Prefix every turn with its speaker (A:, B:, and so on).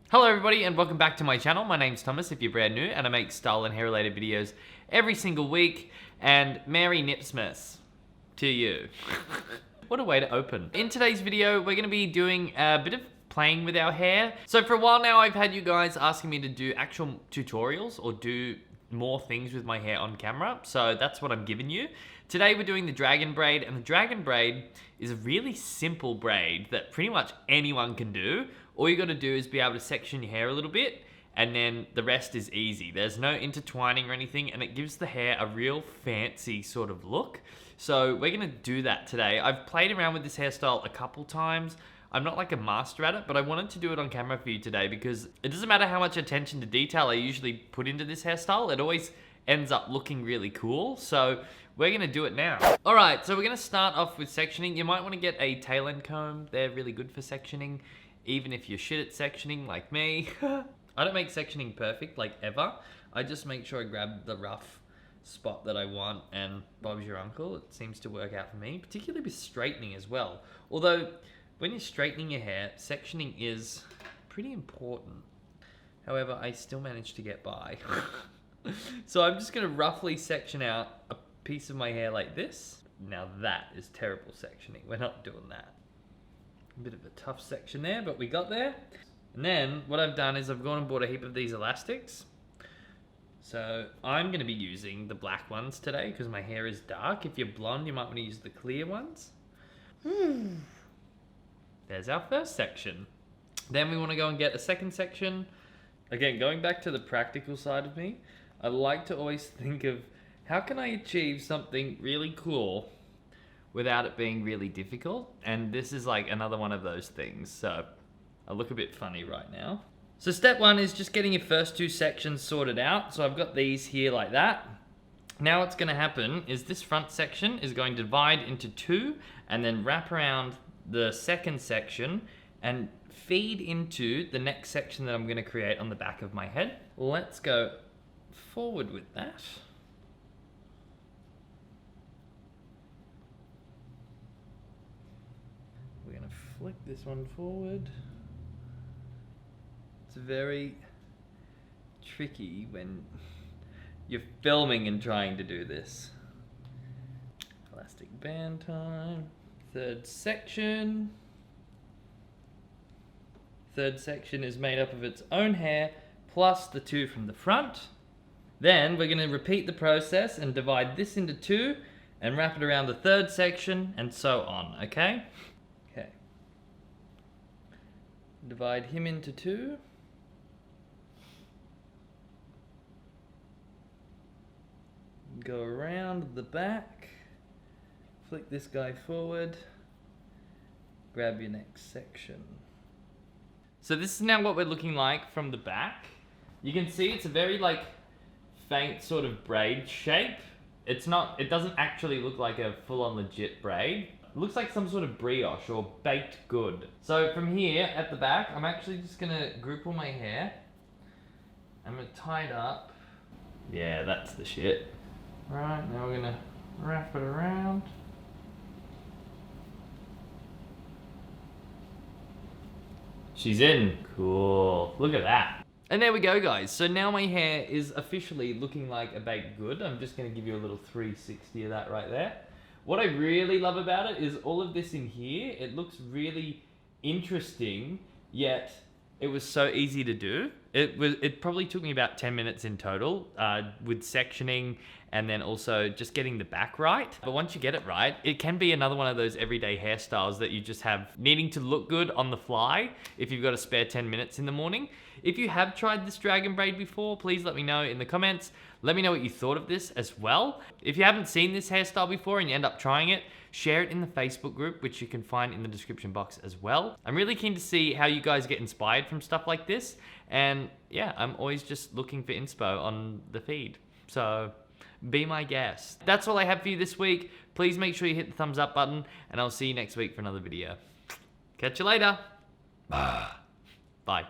A: Hello everybody and welcome back to my channel. My name's Thomas if you're brand new, and I make style and hair related videos every single week. And Merry Nipsmas to you. What a way to open. In today's video, we're gonna be doing a bit of playing with our hair. So for a while now, I've had you guys asking me to do actual tutorials or do more things with my hair on camera. So that's what I'm giving you. Today we're doing the dragon braid, and the dragon braid is a really simple braid that pretty much anyone can do. All you gotta do is be able to section your hair a little bit, and then the rest is easy. There's no intertwining or anything, and it gives the hair a real fancy sort of look. So we're gonna do that today. I've played around with this hairstyle a couple times. I'm not like a master at it, but I wanted to do it on camera for you today because it doesn't matter how much attention to detail I usually put into this hairstyle, it always ends up looking really cool. So we're gonna do it now. All right, so we're gonna start off with sectioning. You might wanna get a tail end comb. They're really good for sectioning, even if you're shit at sectioning like me. I don't make sectioning perfect, like ever. I just make sure I grab the rough spot that I want, and Bob's your uncle. It seems to work out for me, particularly with straightening as well. Although, when you're straightening your hair, sectioning is pretty important. However, I still manage to get by. So I'm just gonna roughly section out a piece of my hair like this. Now that is terrible sectioning. We're not doing that. A bit of a tough section there, but we got there. And then what I've done is I've gone and bought a heap of these elastics. So I'm gonna be using the black ones today because my hair is dark. If you're blonde, you might want to use the clear ones. There's our first section. Then we want to go and get a second section. Again, going back to the practical side of me, I like to always think of how can I achieve something really cool without it being really difficult? And this is like another one of those things. So I look a bit funny right now. So step one is just getting your first two sections sorted out. So I've got these here like that. Now what's going to happen is this front section is going to divide into two and then wrap around the second section and feed into the next section that I'm going to create on the back of my head. Let's go forward with that. We're going to flick this one forward. It's very tricky when you're filming and trying to do this. Elastic band time. Third section. Third section is made up of its own hair plus the two from the front. Then we're going to repeat the process and divide this into two and wrap it around the third section and so on, okay? Okay. Divide him into two. Go around the back. Flick this guy forward. Grab your next section. So this is now what we're looking like from the back. You can see it's a very like faint sort of braid shape. It doesn't actually look like a full-on legit braid. It looks like some sort of brioche or baked good. So from here at the back, I'm actually just gonna group all my hair. I'm gonna tie it up. Yeah, that's the shit. All right, now we're gonna wrap it around. She's in. Cool. Look at that. And there we go, guys. So now my hair is officially looking like a baked good. I'm just going to give you a little 360 of that right there. What I really love about it is all of this in here. It looks really interesting, yet it was so easy to do. It probably took me about 10 minutes in total with sectioning and then also just getting the back right. But once you get it right, it can be another one of those everyday hairstyles that you just have needing to look good on the fly if you've got a spare 10 minutes in the morning. If you have tried this dragon braid before, please let me know in the comments. Let me know what you thought of this as well. If you haven't seen this hairstyle before and you end up trying it, share it in the Facebook group, which you can find in the description box as well. I'm really keen to see how you guys get inspired from stuff like this. And yeah, I'm always just looking for inspo on the feed. So be my guest. That's all I have for you this week. Please make sure you hit the thumbs up button, and I'll see you next week for another video. Catch you later. Bye.